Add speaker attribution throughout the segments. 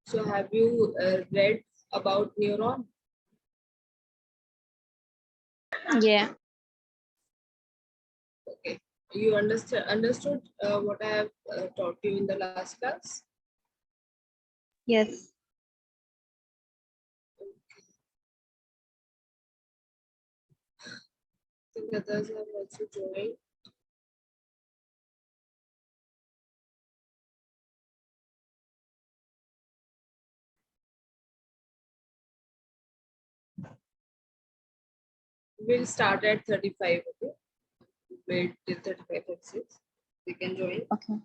Speaker 1: So have you read about neuron?
Speaker 2: Yeah.
Speaker 1: Okay. You understood what I have taught you in the last class?
Speaker 2: Yes.
Speaker 1: I think others have also joined. We'll start at 35, okay? Wait till 35, 36. We can join.
Speaker 2: Okay.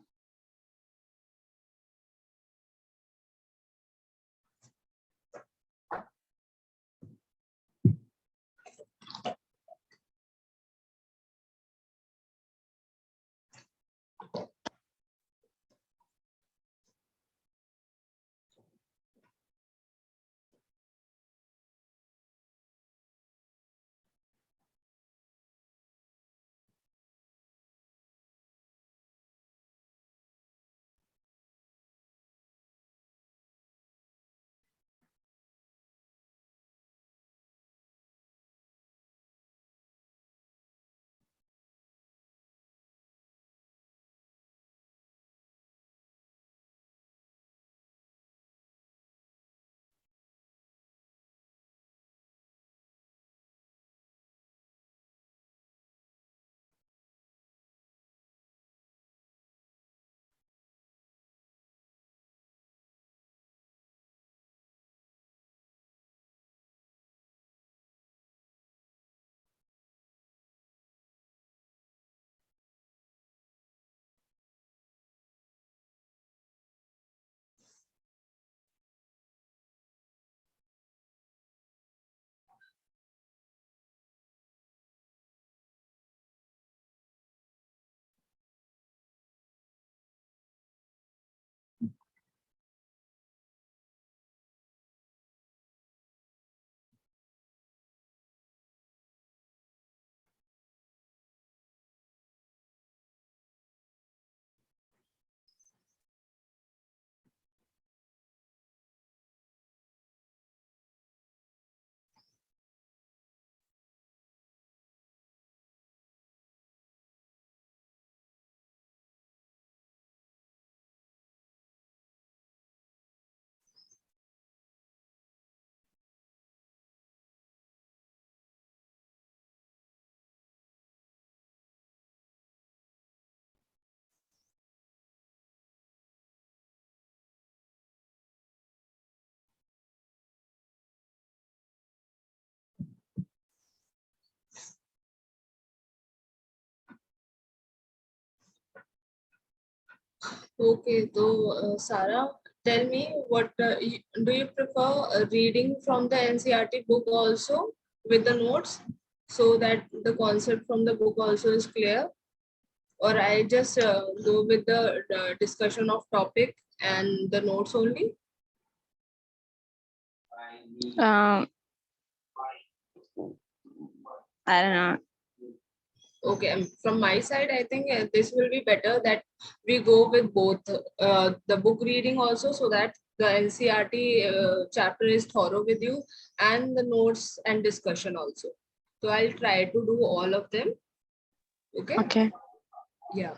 Speaker 1: Okay, so Sarah, tell me what do you prefer reading from the NCRT book also with the notes so that the concept from the book also is clear, or I just go with the discussion of topic and the notes only?
Speaker 2: I don't know.
Speaker 1: Okay, from my side, I think this will be better that we go with both the book reading also, so that the NCRT chapter is thorough with you, and the notes and discussion also. So I'll try to do all of them. Okay.
Speaker 2: Okay.
Speaker 1: Yeah.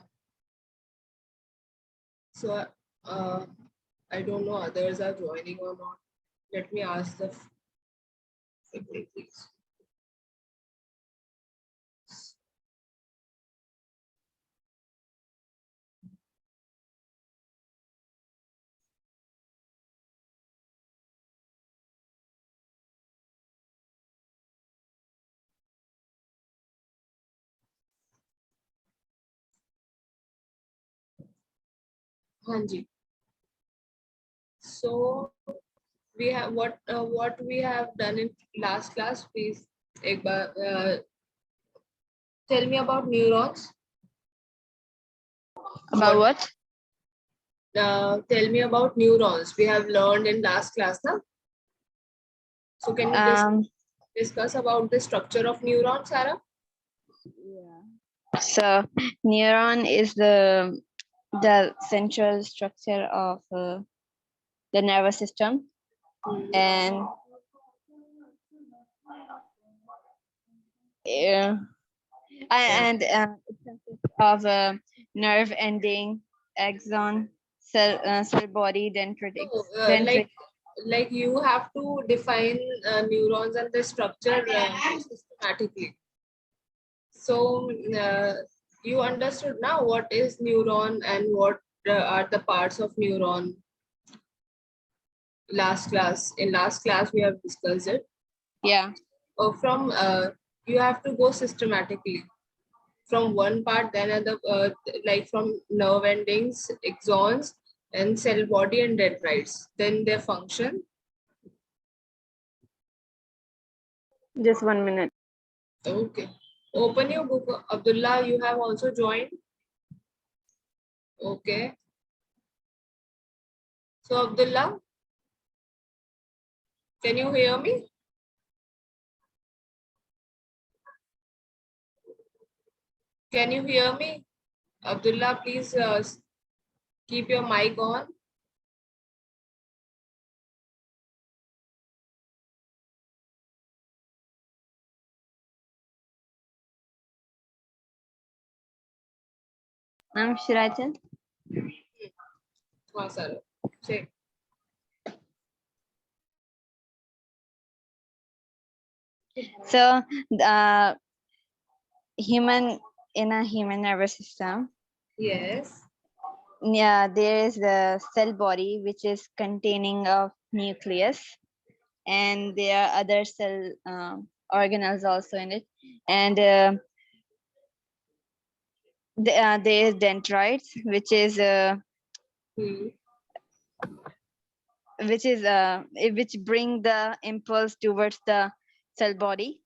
Speaker 1: So I don't know others are joining or not. Let me ask the please. Hanji. So we have what we have done in last class. Please, एक बार, tell me about neurons.
Speaker 2: About what?
Speaker 1: Tell me about neurons. We have learned in last class, na? So can you discuss about the structure of neurons, Sarah?
Speaker 2: Yeah. So neuron is the central structure of the nervous system, and it consists of nerve ending, axon, cell body, dendritic.
Speaker 1: So, like you have to define neurons and the structure systematically. So you understood now what is neuron and what are the parts of neuron. In last class we have discussed it.
Speaker 2: Yeah.
Speaker 1: From you have to go systematically from one part, then other, like from nerve endings, axons, and cell body and dendrites, then their function.
Speaker 2: Just 1 minute.
Speaker 1: Okay, open your book. Abdullah, you have also joined. Okay, so Abdullah, can you hear me? Can you hear me? Abdullah, please keep your mic on.
Speaker 2: Should I tell?
Speaker 1: Sir. Check.
Speaker 2: So, in a human nervous system,
Speaker 1: Yes.
Speaker 2: yeah, there is the cell body, which is containing of nucleus, and there are other cell organelles also in it, and there is dendrites, which is which bring the impulse towards the cell body,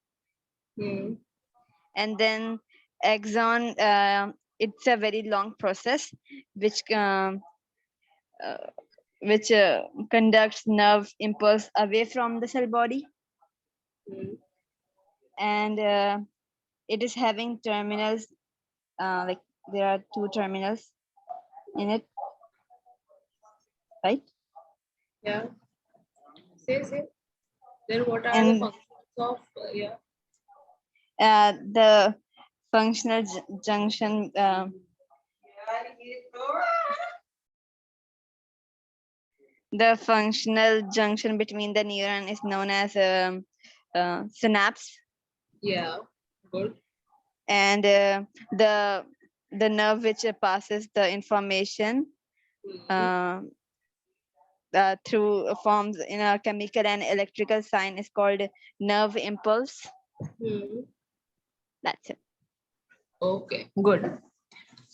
Speaker 2: and then axon. It's a very long process, which conducts nerve impulse away from the cell body, and it is having terminals, like there are 2 terminals in it, right?
Speaker 1: Yeah. Say. Then what are
Speaker 2: And
Speaker 1: the functions of
Speaker 2: the functional junction, the functional junction between the neuron is known as synapse.
Speaker 1: Yeah, good.
Speaker 2: And the nerve which passes the information through forms in a chemical and electrical sign is called nerve impulse. That's it.
Speaker 1: Okay, good.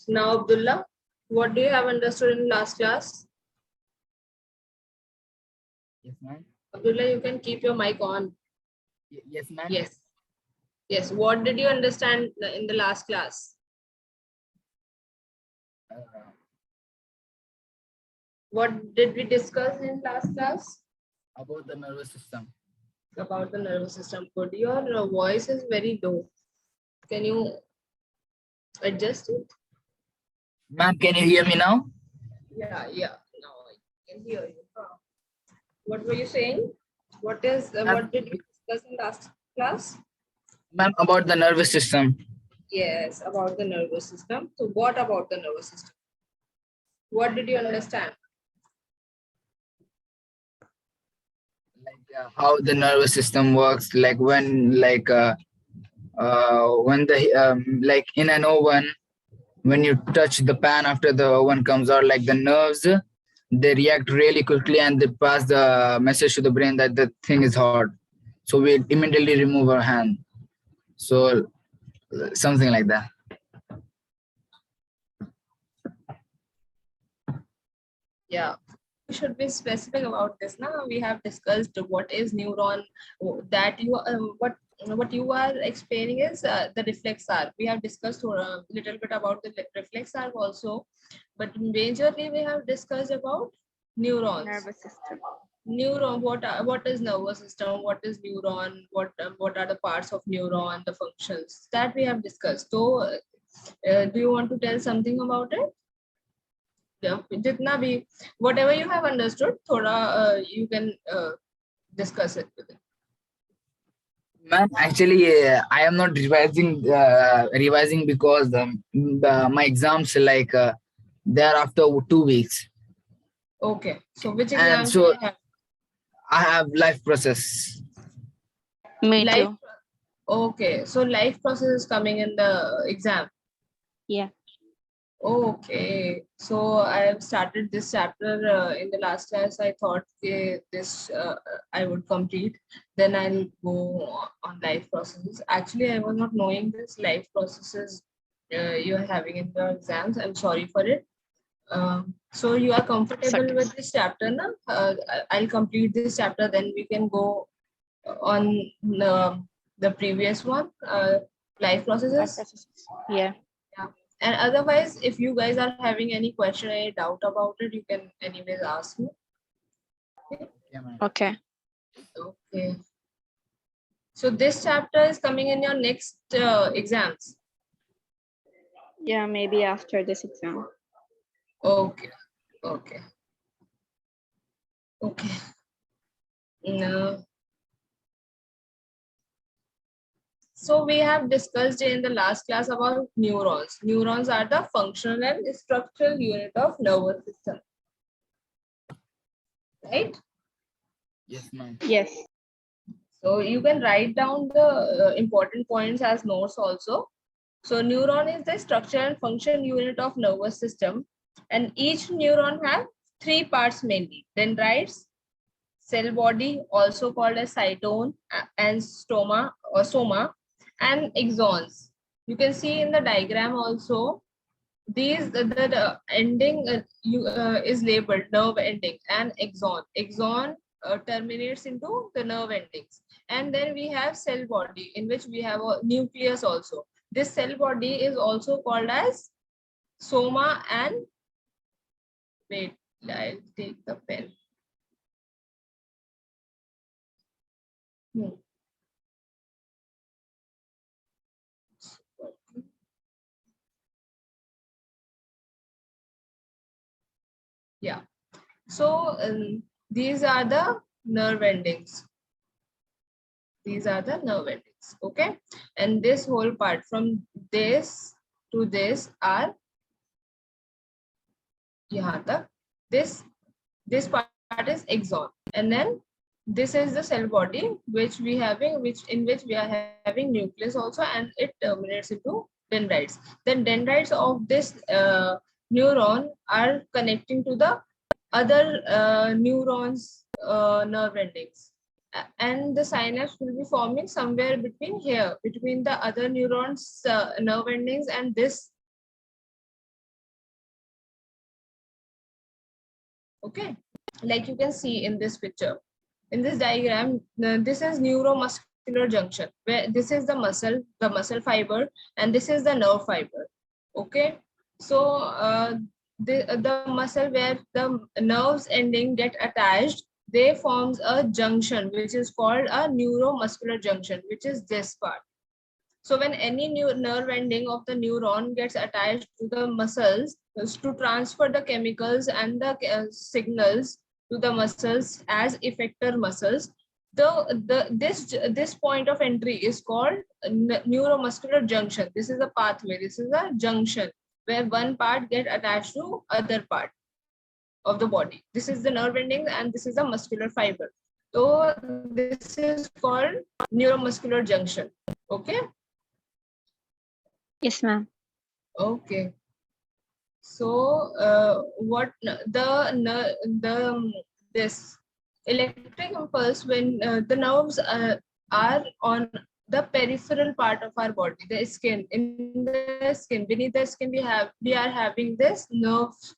Speaker 1: Now, Abdullah, what do you have understood in last class?
Speaker 3: Yes, ma'am.
Speaker 1: Abdullah, you can keep your mic on.
Speaker 3: Yes, ma'am.
Speaker 1: Yes. Yes. What did you understand in the last class? What did we discuss in last class?
Speaker 3: About the nervous system.
Speaker 1: About the nervous system. Good. Your voice is very low. Can you adjust it?
Speaker 3: Ma'am, can you hear me now?
Speaker 1: Yeah. Now I can hear you. What were you saying? What did we discuss in last class?
Speaker 3: Ma'am, about the nervous system.
Speaker 1: Yes, about the nervous system. So what about the nervous system? What did you understand?
Speaker 3: Like how the nervous system works, like when the like in an oven, when you touch the pan after the oven comes out, like the nerves, they react really quickly and they pass the message to the brain that the thing is hot. So we immediately remove our hand. So something like that.
Speaker 1: Yeah, we should be specific about this. Now we have discussed what is neuron. That you what you are explaining is the reflex arc. We have discussed a little bit about the reflex arc also, but majorly we have discussed about neurons.
Speaker 2: Nervous system.
Speaker 1: Neuron. What is nervous system? What is neuron? What are the parts of neuron? The functions that we have discussed. So, do you want to tell something about it? Yeah, jitna bhi, whatever you have understood, thoda you can discuss it with it.
Speaker 3: Man, actually, I am not revising because my exams like they are after 2 weeks,
Speaker 1: Okay, so which
Speaker 3: and
Speaker 1: exams do
Speaker 3: so
Speaker 1: you have?
Speaker 3: I have life process.
Speaker 2: Me
Speaker 1: Life.
Speaker 2: too.
Speaker 1: Okay, so life process is coming in the exam.
Speaker 2: Yeah.
Speaker 1: Okay, so I have started this chapter in the last class. I thought this I would complete, then I'll go on life processes. Actually, I was not knowing this life processes you're having in your exams. I'm sorry for it. So you are
Speaker 2: It's
Speaker 1: comfortable
Speaker 2: okay.
Speaker 1: with this chapter, na? I'll complete this chapter, then we can go on the previous one, life
Speaker 2: Life
Speaker 1: processes.
Speaker 2: processes. Yeah.
Speaker 1: Yeah. And otherwise, if you guys are having any question, any doubt about it, you can anyways ask me.
Speaker 3: Yeah, man.
Speaker 2: Okay.
Speaker 1: Okay. So this chapter is coming in your next exams.
Speaker 2: Yeah, maybe after this exam.
Speaker 1: Okay. Okay. Okay. No. So we have discussed in the last class about neurons. Neurons are the functional and structural unit of nervous system, right?
Speaker 3: Yes, ma'am.
Speaker 2: Yes.
Speaker 1: So you can write down the important points as notes also. So neuron is the structure and function unit of nervous system, and each neuron have three parts mainly: dendrites, cell body, also called as cytone, and soma, and axons. You can see in the diagram also. These the ending is labeled nerve ending and axon. Axon terminates into the nerve endings, and then we have cell body in which we have a nucleus also. This cell body is also called as soma and wait, I'll take the pen. Hmm. Yeah. So these are the nerve endings. These are the nerve endings. Okay. And this whole part from this to this are yahan tak. This part is axon. And then this is the cell body which we having, which we are having nucleus also, and it terminates into dendrites. Then dendrites of this neuron are connecting to the other neurons nerve endings, and the synapse will be forming somewhere between here, between the other neurons nerve endings and this. Okay, like you can see in this picture, in this diagram, this is neuromuscular junction, where this is the muscle fiber, and this is the nerve fiber. Okay, so the muscle where the nerves ending get attached, they forms a junction which is called a neuromuscular junction, which is this part. So when any new nerve ending of the neuron gets attached to the muscles to transfer the chemicals and the signals to the muscles as effector muscles, this point of entry is called neuromuscular junction. This is a pathway. This is a junction where one part get attached to other part of the body. This is the nerve ending and this is a muscular fiber. So this is called neuromuscular junction. Okay.
Speaker 2: Yes, ma'am.
Speaker 1: Okay. So what this electric impulse when the nerves are on the peripheral part of our body, the skin. In the skin, beneath the skin, we are having this nerves,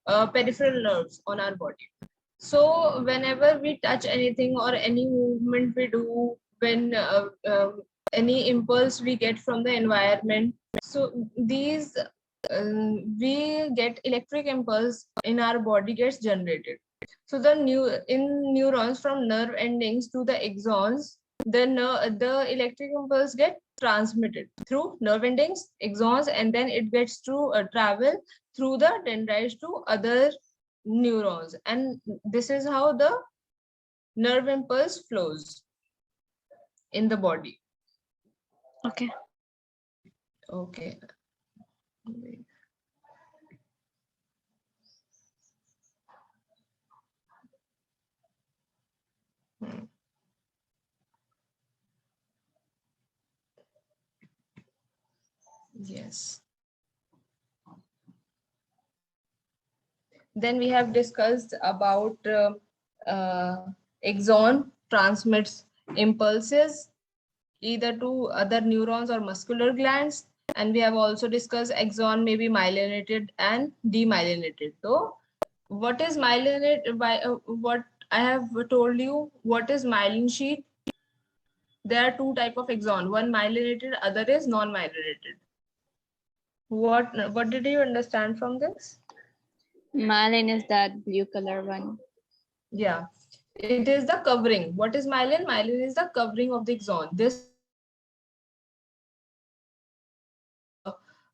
Speaker 1: peripheral nerves on our body. So whenever we touch anything or any movement we do, when any impulse we get from the environment, so these we get electric impulse in our body gets generated. So the neurons from nerve endings to the axons, the electric impulse get transmitted through nerve endings, axons, and then it gets to travel through the dendrites to other neurons, and this is how the nerve impulse flows in the body.
Speaker 2: Okay.
Speaker 1: Okay. Yes. Then we have discussed about axon transmits impulses either to other neurons or muscular glands. And we have also discussed axon may be myelinated and demyelinated. So what is myelinated? What I have told you, what is myelin sheath? There are two type of axon. One myelinated, other is non-myelinated. What did you understand from this?
Speaker 2: Myelin is that blue color one.
Speaker 1: Yeah, it is the covering. What is myelin? Myelin is the covering of the axon. This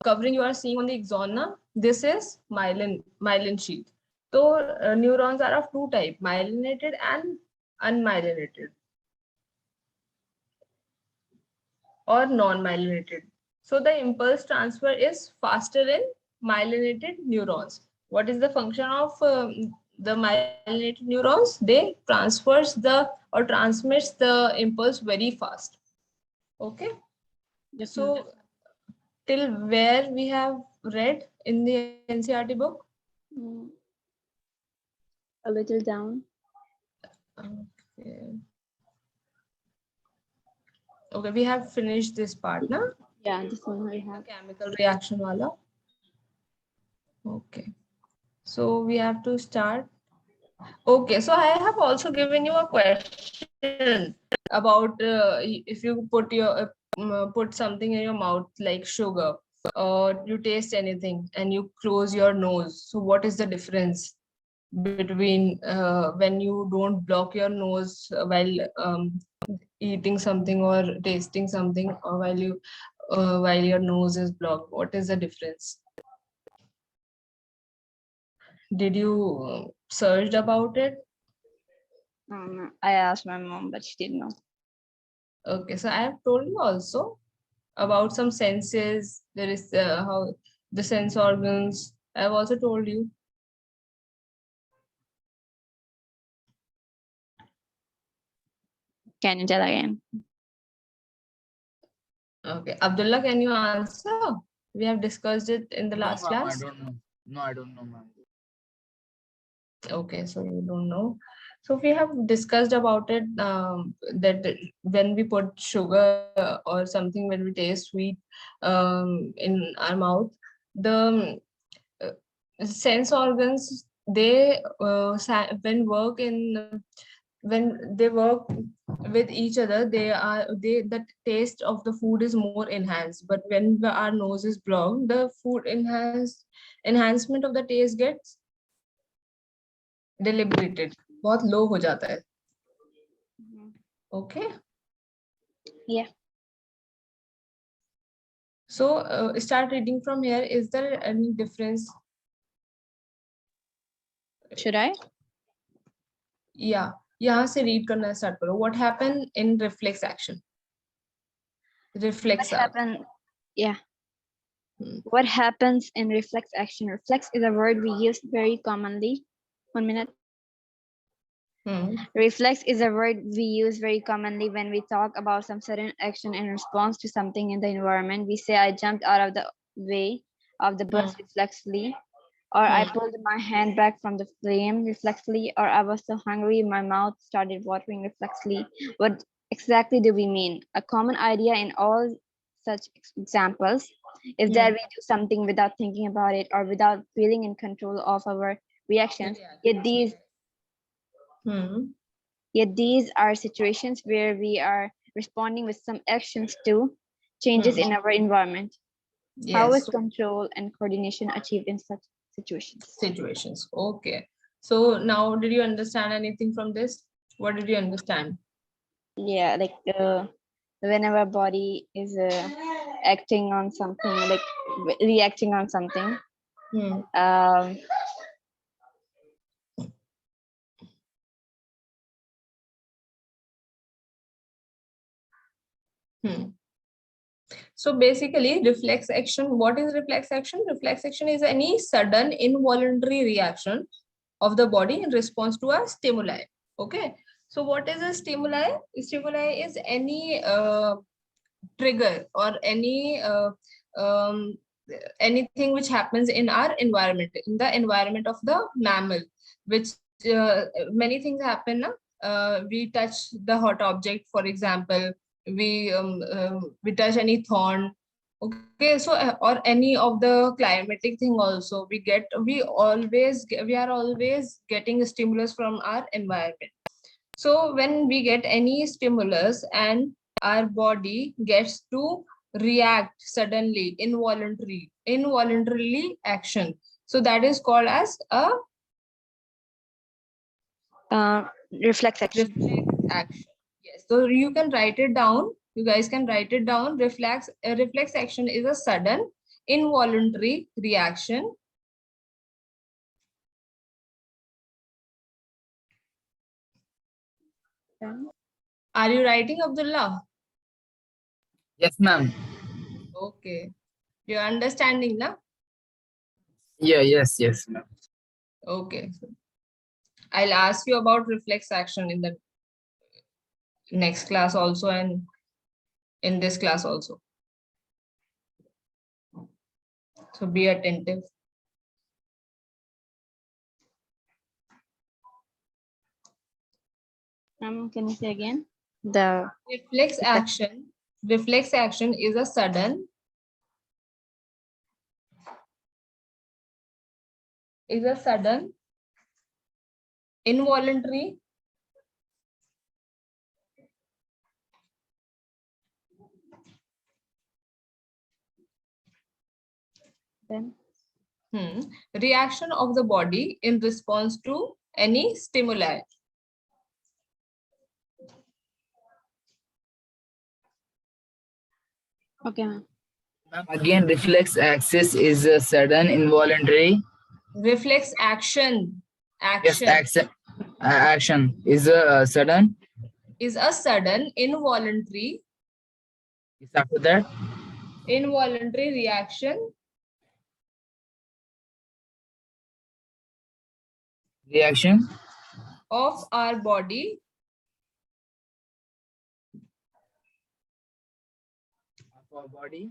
Speaker 1: covering you are seeing on the axon, na, this is myelin sheath. So neurons are of two type, myelinated and unmyelinated or non-myelinated. So the impulse transfer is faster in myelinated neurons. What is the function of the myelinated neurons? They transmits the impulse very fast. Okay. So till where we have read in the NCERT book?
Speaker 2: A little down.
Speaker 1: Okay. Okay, we have finished this part, na?
Speaker 2: Yeah, this one we have.
Speaker 1: Chemical reaction wala. Okay. So we have to start. Okay, so I have also given you a question about if you put something in your mouth like sugar, or you taste anything and you close your nose. So what is the difference between when you don't block your nose while eating something or tasting something, or while your nose is blocked? What is the difference? Did you searched about it?
Speaker 2: I asked my mom, but she didn't know.
Speaker 1: Okay, so I have told you also about some senses. There is how the sense organs. I have also told you.
Speaker 2: Can you tell again?
Speaker 1: Okay, Abdullah, can you answer? We have discussed it in the last
Speaker 3: No, ma'am,
Speaker 1: class.
Speaker 3: I don't know. No, I don't know, ma'am.
Speaker 1: Okay, so you don't know. So we have discussed about it, that when we put sugar or something, when we taste sweet in our mouth, the sense organs, they when they work with each other, the taste of the food is more enhanced. But when our nose is blocked, the food enhancement of the taste gets deliberated, बहुत low हो जाता है. Okay.
Speaker 2: Yeah.
Speaker 1: So start reading from here. Is there any difference?
Speaker 2: Should I?
Speaker 1: Yeah, यहाँ से read करना start करो. What happened in reflex action? Reflex
Speaker 2: What
Speaker 1: arc.
Speaker 2: happened? Yeah. What happens in reflex action? Reflex is a word we use very commonly. 1 minute. Reflex is a word we use very commonly when we talk about some sudden action in response to something in the environment. We say, I jumped out of the way of the bus reflexively, or I pulled my hand back from the flame reflexively, or I was so hungry my mouth started watering reflexively. What exactly do we mean? A common idea in all such examples is that we do something without thinking about it or without feeling in control of our reactions. Yet these are situations where we are responding with some actions to changes in our environment. How is control and coordination achieved in such situations?
Speaker 1: Okay. So now, did you understand anything from this? What did you understand?
Speaker 2: Yeah, like whenever our body is acting on something, like reacting on something,
Speaker 1: Hmm.
Speaker 2: Um,
Speaker 1: Hmm. So basically, reflex action. What is reflex action? Reflex action is any sudden involuntary reaction of the body in response to a stimuli. Okay. So what is a stimuli? Stimuli is any trigger or um, anything which happens in our environment, in the environment of the mammal, which many things happen. We touch the hot object, for example, we touch any thorn. Okay, so or any of the climatic thing also, we are always getting stimulus from our environment. So when we get any stimulus and our body gets to react suddenly, involuntarily action. So that is called as a
Speaker 2: reflex action.
Speaker 1: reflex action. Yes. So you can write it down. You guys can write it down. Reflex action is a sudden involuntary reaction. Are you writing, Abdullah?
Speaker 3: Yes, ma'am.
Speaker 1: Okay. You're understanding now?
Speaker 3: Yeah, yes, ma'am.
Speaker 1: Okay. I'll ask you about reflex action in the next class also, and in this class also. So be attentive.
Speaker 2: Can you say again? The
Speaker 1: Reflex action is a sudden involuntary
Speaker 2: then
Speaker 1: reaction of the body in response to any stimuli.
Speaker 2: okay, ma'am.
Speaker 3: Ma'am, again, reflex access is a sudden involuntary.
Speaker 1: Reflex action
Speaker 3: Yes, action is a sudden.
Speaker 1: is a sudden involuntary
Speaker 3: Is after that
Speaker 1: reaction
Speaker 3: reaction
Speaker 1: of our body
Speaker 3: of our body.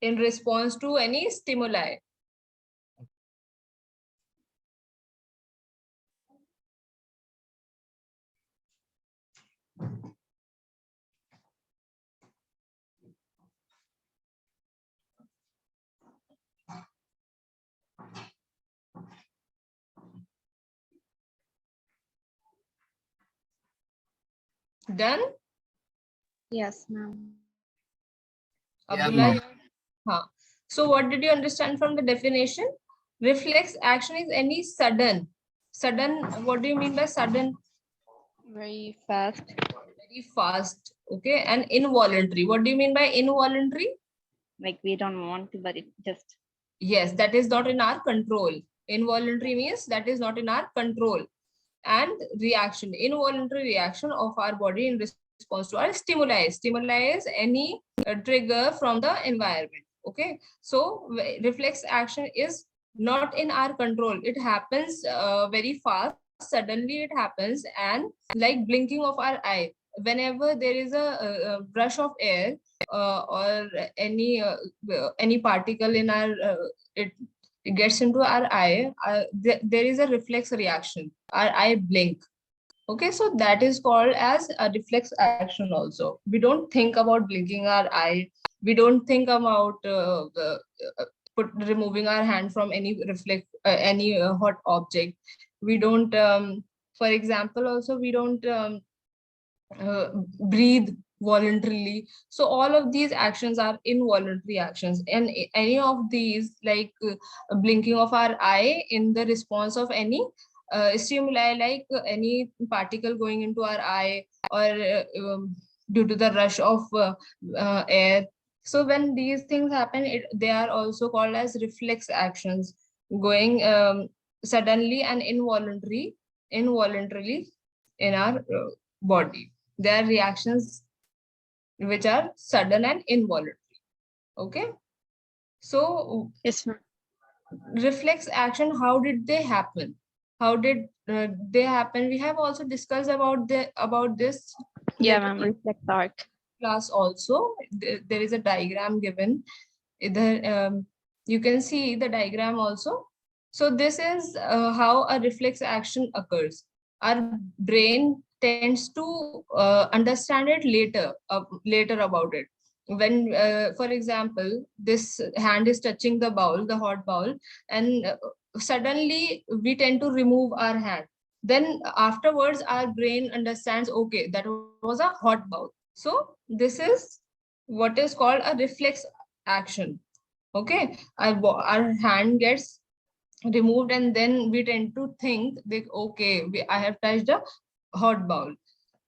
Speaker 1: in response to any stimuli. Done?
Speaker 2: Yes, ma'am.
Speaker 3: Yeah,
Speaker 1: Abdullah,
Speaker 3: ma'am.
Speaker 1: so what did you understand from the definition? Reflex action is any sudden, what do you mean by sudden?
Speaker 2: Very fast.
Speaker 1: Very fast. Okay. And involuntary, what do you mean by involuntary?
Speaker 2: Like we don't want to, but it just.
Speaker 1: Yes, that is not in our control. Involuntary means that is not in our control. And reaction, involuntary reaction of our body in response to our stimuli. Stimuli is any trigger from the environment. Okay. So reflex action is not in our control. It happens very fast. Suddenly it happens, and like blinking of our eye. Whenever there is a brush of air or any particle in our it gets into our eye, there is a reflex reaction. Our eye blink. Okay, so that is called as a reflex action also. We don't think about blinking our eye. We don't think about removing our hand from any hot object. We don't, for example, also we don't uh, breathe voluntarily. So all of these actions are involuntary actions, and any of these, like blinking of our eye in the response of any stimuli, like any particle going into our eye, or due to the rush of air. So when these things happen, they are also called as reflex actions. going suddenly and involuntarily in our body. There are reactions which are sudden and involuntary. Okay. So
Speaker 2: Yes, ma'am.
Speaker 1: reflex action, how did they happen? How did they happen? We have also discussed about this
Speaker 2: Yeah,
Speaker 1: little
Speaker 2: ma'am. Reflex arc.
Speaker 1: class also. There is a diagram given. Either you can see the diagram also. So this is how a reflex action occurs. Our brain tends to understand it later about it. When, for example, this hand is touching the bowl, the hot bowl, and suddenly we tend to remove our hand. Then afterwards, our brain understands, okay, that was a hot bowl. So this is what is called a reflex action. Okay, our hand gets removed, and then we tend to think that, okay, I have touched a hot bowl.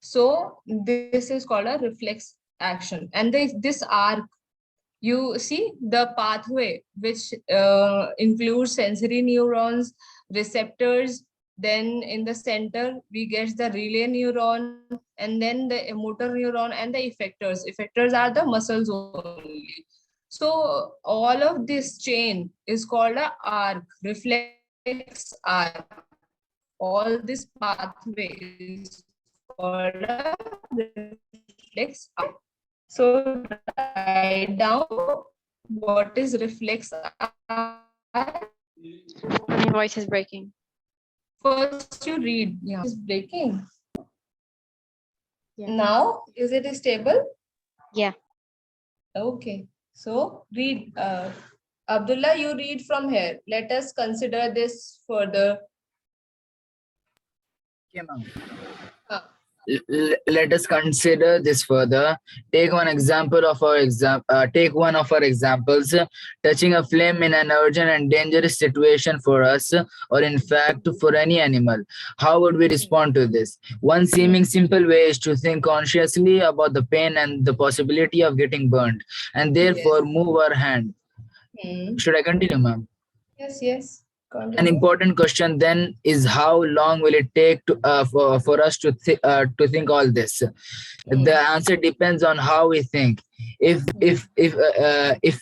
Speaker 1: So this is called a reflex action. And this arc, you see the pathway which includes sensory neurons, receptors, then in the center we get the relay neuron, and then the motor neuron and the effectors are the muscles only. So all of this chain is called a arc, reflex arc. All this pathway is called a reflex arc. Okay, so write down what is reflex arc.
Speaker 2: My voice is breaking.
Speaker 1: First you read. Yeah, is breaking.
Speaker 2: Yeah.
Speaker 1: Now is it stable?
Speaker 2: Yeah.
Speaker 1: Okay, so read. Abdullah, you read from here. Let us consider this further.
Speaker 3: Okay, ma'am.
Speaker 1: Uh,
Speaker 3: Let us consider this further. Take one example of our take one of our examples. Touching a flame in an urgent and dangerous situation for us, or in fact for any animal. How would we respond to this? One seeming simple way is to think consciously about the pain and the possibility of getting burned, and therefore
Speaker 1: yes.
Speaker 3: move our hand. Should I continue, ma'am?
Speaker 1: Yes, yes.
Speaker 3: An
Speaker 1: Continue.
Speaker 3: important question then is how long will it take for us to think all this. The answer depends on how we think. If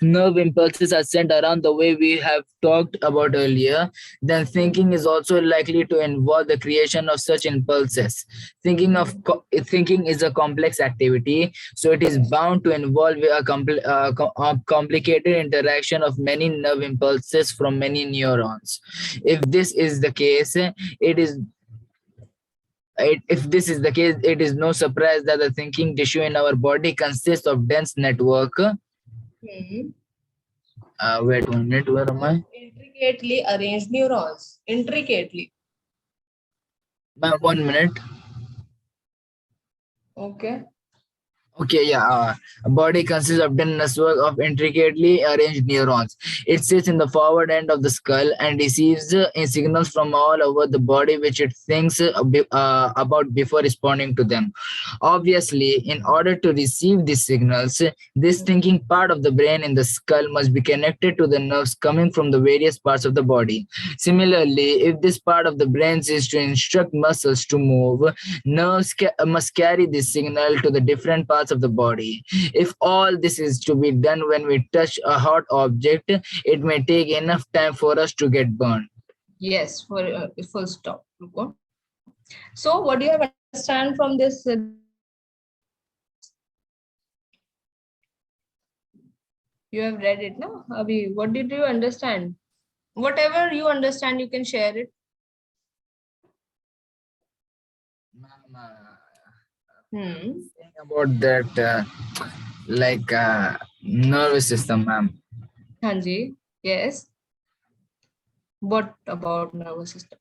Speaker 3: nerve impulses are sent around the way we have talked about earlier, then thinking is also likely to involve the creation of such impulses. Thinking is a complex activity, so it is bound to involve a complicated interaction of many nerve impulses from many neurons. If this is the case, if this is the case, it is no surprise that the thinking tissue in our body consists of dense network. Wait 1 minute, where am I?
Speaker 1: Intricately arranged neurons. Intricately.
Speaker 3: 1 minute.
Speaker 1: Okay.
Speaker 3: Okay, yeah. A body consists of dense network of intricately arranged neurons. It sits in the forward end of the skull and receives signals from all over the body, which it thinks about before responding to them. Obviously, in order to receive these signals, this thinking part of the brain in the skull must be connected to the nerves coming from the various parts of the body. Similarly, if this part of the brain is to instruct muscles to move, nerves must carry this signal to the different parts of the body. If all this is to be done when we touch a hot object, it may take enough time for us to get burned.
Speaker 1: Yes, for full stop. So what do you have understand from this you have read it, no? Abhi, what did you understand? Whatever you understand, you can share it.
Speaker 3: Ma'am,
Speaker 1: Hmm.
Speaker 3: saying about that, nervous system, ma'am.
Speaker 1: Hanji. Yes. What about nervous system?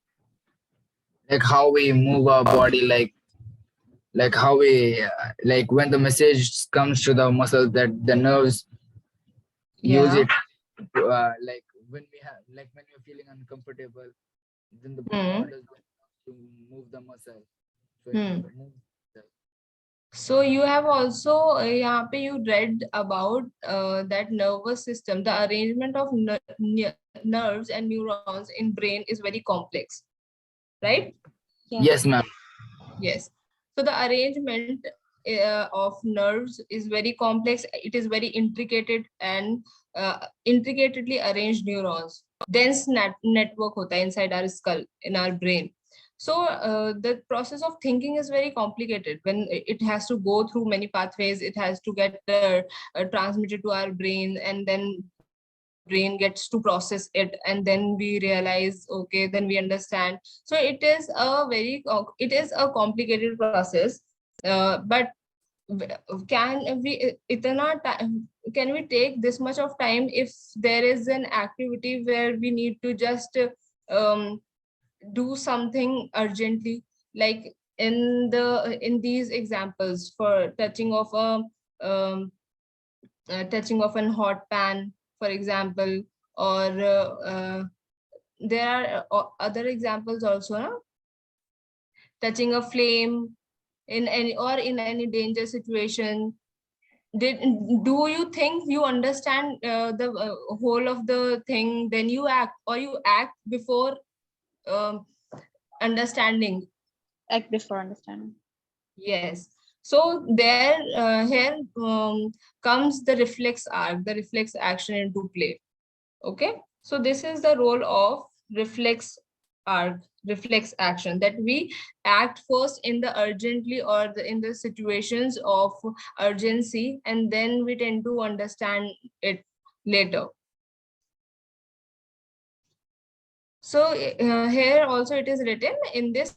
Speaker 3: Like how we move our body, like how we like when the message comes to the muscle that the nerves use
Speaker 1: Yeah.
Speaker 3: it like when we have like when you're feeling uncomfortable, then the brain
Speaker 1: Hmm.
Speaker 3: orders the nerves to move the muscle, so it
Speaker 1: Hmm.
Speaker 3: moves the-
Speaker 1: So you have also यहाँ पे you read about that nervous system. The arrangement of nerves and neurons in brain is very complex, right?
Speaker 2: Yes.
Speaker 3: Yes, ma'am.
Speaker 1: Yes. So the arrangement of nerves is very complex. It is very intricate and intricately arranged neurons. Dense network hota hai inside our skull, in our brain. So the process of thinking is very complicated. When it has to go through many pathways, it has to get transmitted to our brain, and then brain gets to process it, and then we realize, okay, then we understand. So it is a complicated process. But can we can we take this much of time if there is an activity where we need to just um, do something urgently, like in these examples, for um, touching of an hot pan, for example, or there are other examples also, no? Touching a flame in any danger situation. Did Do you think you understand the whole of the thing, then you act, or you act before um, understanding?
Speaker 2: Act before understanding.
Speaker 1: Yes. So there here comes the reflex arc, the reflex action into play. Okay, so this is the role of reflex arc, reflex action, that we act first in the urgently, or in the situations of urgency, and then we tend to understand it later. So here also it is written in this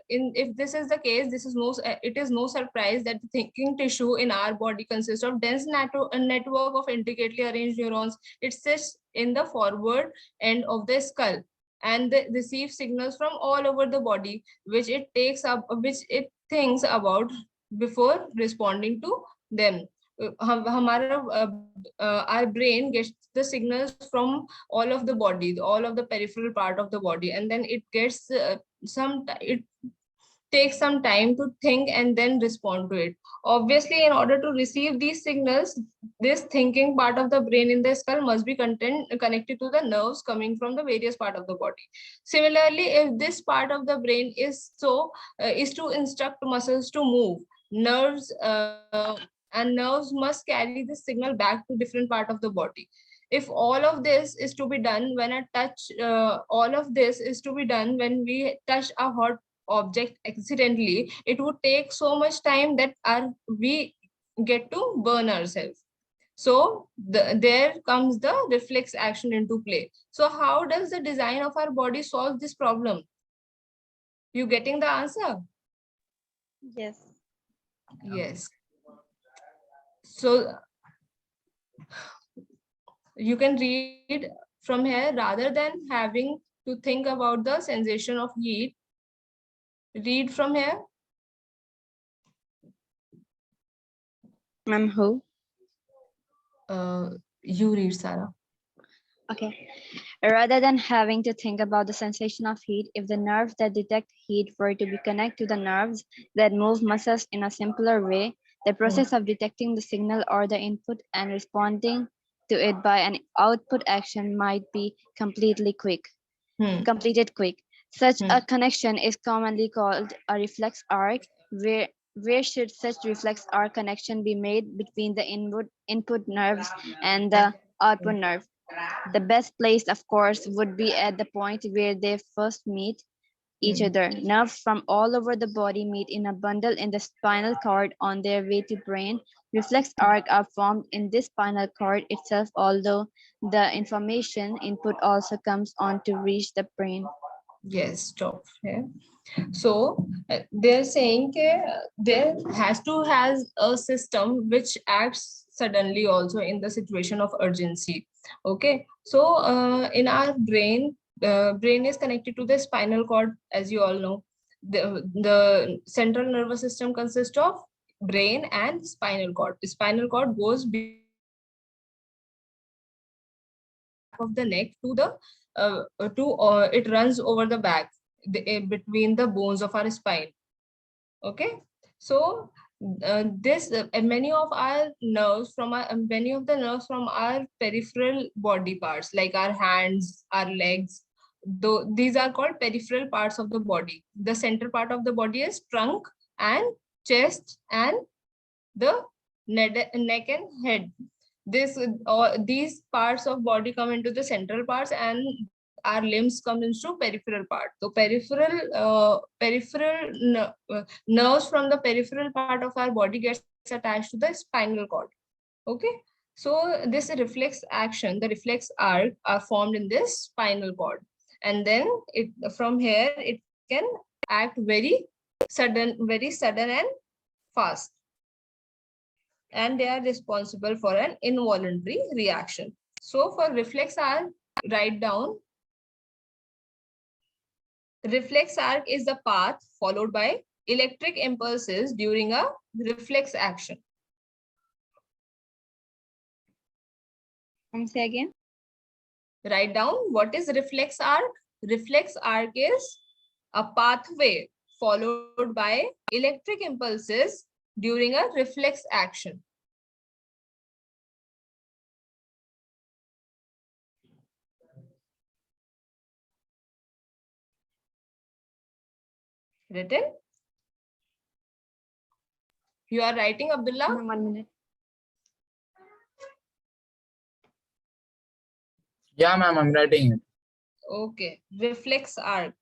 Speaker 1: if this is the case, this is it is no surprise that the thinking tissue in our body consists of dense a network of intricately arranged neurons. It sits in the forward end of the skull, and they receive signals from all over the body, which it thinks about before responding to them. Our brain gets the signals from all of the body, all of the peripheral part of the body, and then it gets it takes some time to think and then respond to it. Obviously, in order to receive these signals, this thinking part of the brain in the skull must be connected to the nerves coming from the various part of the body. Similarly, if this part of the brain is to instruct muscles to move, nerves and nerves must carry this signal back to different part of the body. If all of this is to be done when a touch all of this is to be done when we touch a hot object accidentally, it would take so much time that we get to burn ourselves. So there comes the reflex action into play. So how does the design of our body solve this problem? You getting the answer?
Speaker 2: Yes.
Speaker 1: Yes. So you can read from here, rather than having to think about the sensation of heat. Read from here.
Speaker 2: Ma'am, who?
Speaker 1: You read, Sarah.
Speaker 2: Okay. Rather than having to think about the sensation of heat, if the nerves that detect heat were to be connected to the nerves that move muscles in a simpler way, the process of detecting the signal or the input and responding to it by an output action might be completed quick. Such a connection is commonly called a reflex arc. Where should such reflex arc connection be made between the input nerves and the output nerve? The best place, of course, would be at the point where they first meet each other. Nerves from all over the body meet in a bundle in the spinal cord on their way to brain. Reflex arcs are formed in this spinal cord itself, although the information input also comes on to reach the brain.
Speaker 1: Yes, stop here. So they're saying there has a system which acts suddenly also in the situation of urgency. Okay, so in our brain is connected to the spinal cord, as you all know. The central nervous system consists of brain and spinal cord. The spinal cord goes back of the neck to the it runs over the back, between the bones of our spine. Okay, so Many of our nerves from our many of the nerves from our peripheral body parts, like our hands, our legs, though these are called peripheral parts of the body. The center part of the body is trunk and chest and the neck and head. These parts of body come into the central parts, and our limbs come into peripheral part. So nerves from the peripheral part of our body gets attached to the spinal cord. Okay, so this reflex action, the reflex arc, are formed in this spinal cord, and then it from here it can act very sudden and fast, and they are responsible for an involuntary reaction. So for reflex arc, write down: reflex arc is the path followed by electric impulses during a reflex action.
Speaker 2: Say again.
Speaker 1: Write down what is reflex arc. Reflex arc is a pathway followed by electric impulses during a reflex action. Written? You are writing, Abdullah?
Speaker 2: 1 minute.
Speaker 3: Yeah, ma'am, I'm writing it.
Speaker 1: Okay. Reflex arc.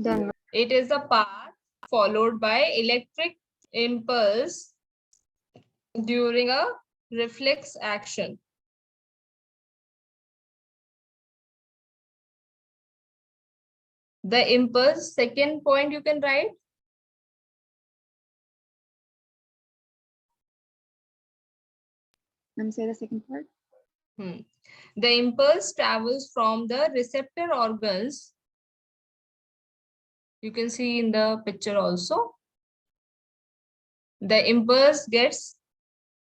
Speaker 2: Done.
Speaker 1: It is a path followed by electric impulse during a reflex action. The impulse, second point you can write.
Speaker 2: Let me say the second part.
Speaker 1: The impulse travels from the receptor organs. You can see in the picture also. The impulse gets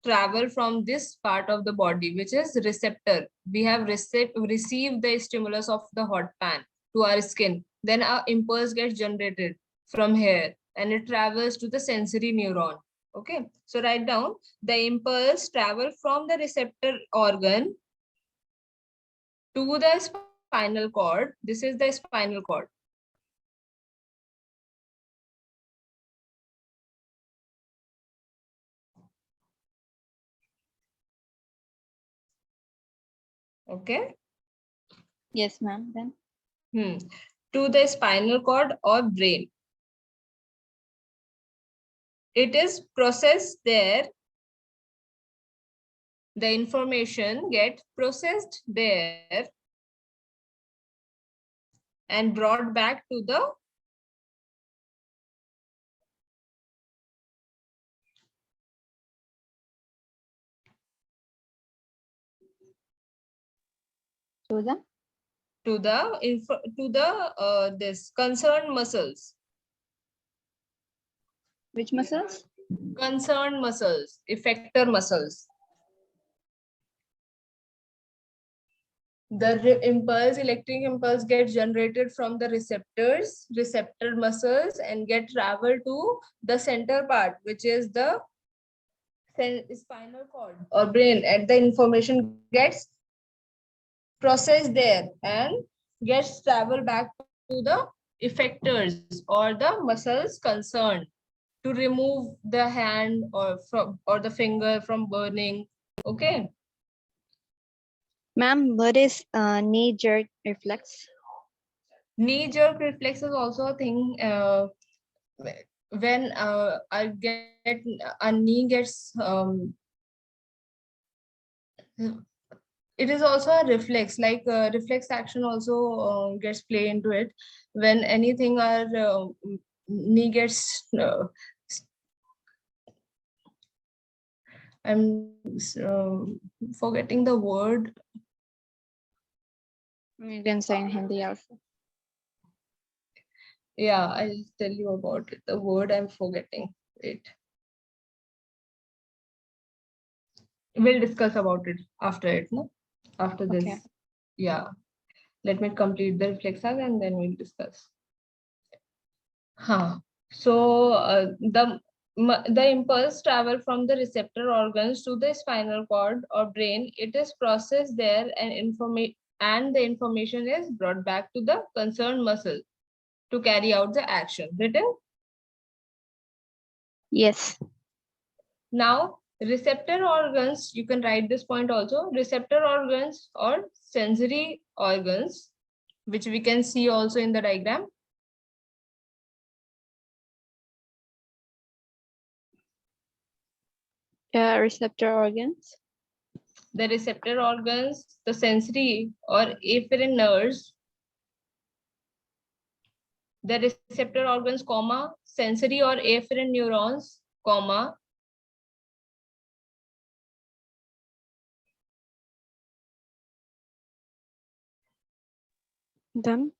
Speaker 1: travel from this part of the body, which is receptor. We have received the stimulus of the hot pan to our skin. Then our impulse gets generated from here, and it travels to the sensory neuron. Okay, so write down: the impulse travel from the receptor organ to the spinal cord. This is the spinal cord. Okay.
Speaker 2: Yes, ma'am. Then.
Speaker 1: To the spinal cord or brain. It is processed there. The information gets processed there and brought back to the this concerned muscles.
Speaker 2: Which muscles?
Speaker 1: Concerned muscles, effector muscles. The electric impulse gets generated from the receptor muscles, and get traveled to the center part, which is the spinal cord or brain, and the information gets processed there and gets traveled back to the effectors or the muscles concerned to remove the hand or the finger from burning. Okay.
Speaker 2: Ma'am, what is knee jerk reflex?
Speaker 1: Knee jerk reflex is also a thing when a knee gets it is also a reflex, like reflex action also gets play into it. When anything our knee gets I'm forgetting the word.
Speaker 2: You can say in Hindi also.
Speaker 1: Yeah, I'll tell you about it. The word I'm forgetting. Wait. We'll discuss about it after it, no? After this.
Speaker 2: Okay.
Speaker 1: Yeah. Let me complete the reflex arc and then we'll discuss. So the impulse travel from the receptor organs to the spinal cord or brain. It is processed there and the information is brought back to the concerned muscle to carry out the action. Written?
Speaker 2: Yes.
Speaker 1: Now, receptor organs, you can write this point also. Receptor organs or sensory organs, which we can see also in the diagram.
Speaker 2: Receptor organs.
Speaker 1: The receptor organs, the sensory or afferent nerves, the receptor organs, comma, sensory or afferent neurons, comma,
Speaker 2: Then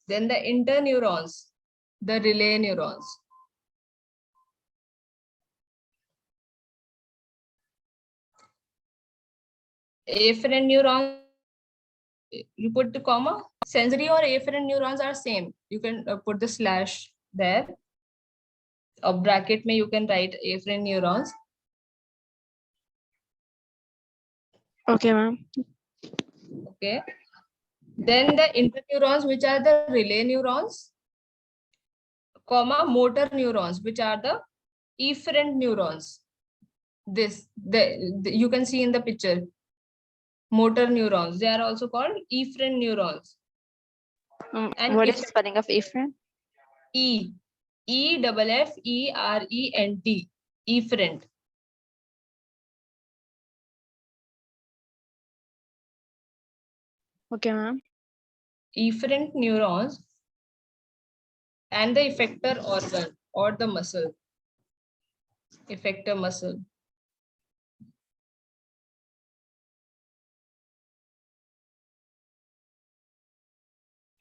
Speaker 1: the interneurons, the relay neurons. Afferent neurons, you put the comma. Sensory or afferent neurons are same. You can put the slash there. A bracket may you can write afferent neurons.
Speaker 2: okay, ma'am.
Speaker 1: Okay. Then the interneurons, which are the relay neurons, comma, motor neurons, which are the efferent neurons. You can see in the picture. Motor neurons. They are also called efferent neurons. And
Speaker 2: What is the spelling of efferent?
Speaker 1: Efferent. Efferent.
Speaker 2: Okay, ma'am.
Speaker 1: Efferent neurons and the effector organ or the muscle. Effector muscle.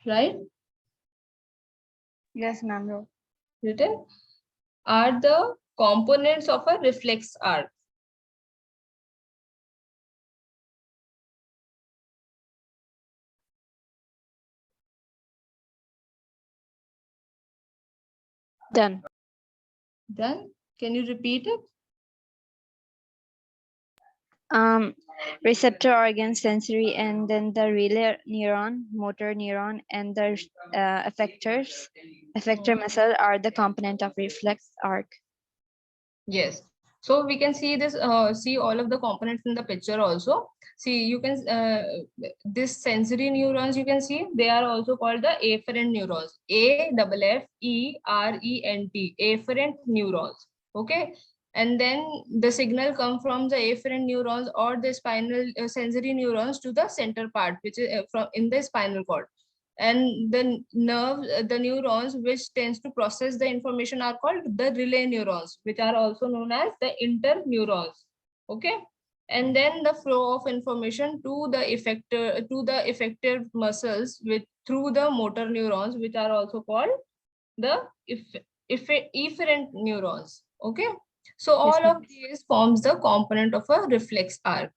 Speaker 1: Right?
Speaker 2: Yes, ma'am.
Speaker 1: Written are the components of a reflex arc.
Speaker 2: Done.
Speaker 1: Done? Can you repeat it?
Speaker 2: Receptor organ, sensory, and then the relay neuron, motor neuron, and the effector muscle are the component of reflex arc.
Speaker 1: Yes. So we can see this, see all of the components in the picture also. See, you can, this sensory neurons, you can see, they are also called the afferent neurons. Afferent, afferent neurons. Okay. And then the signal come from the afferent neurons or the spinal sensory neurons to the center part, which is from in the spinal cord. And the the neurons which tends to process the information are called the relay neurons, which are also known as the interneurons. Okay. And then the flow of information to the effective muscles through the motor neurons, which are also called the efferent neurons. Okay. So all of these forms the component of a reflex arc.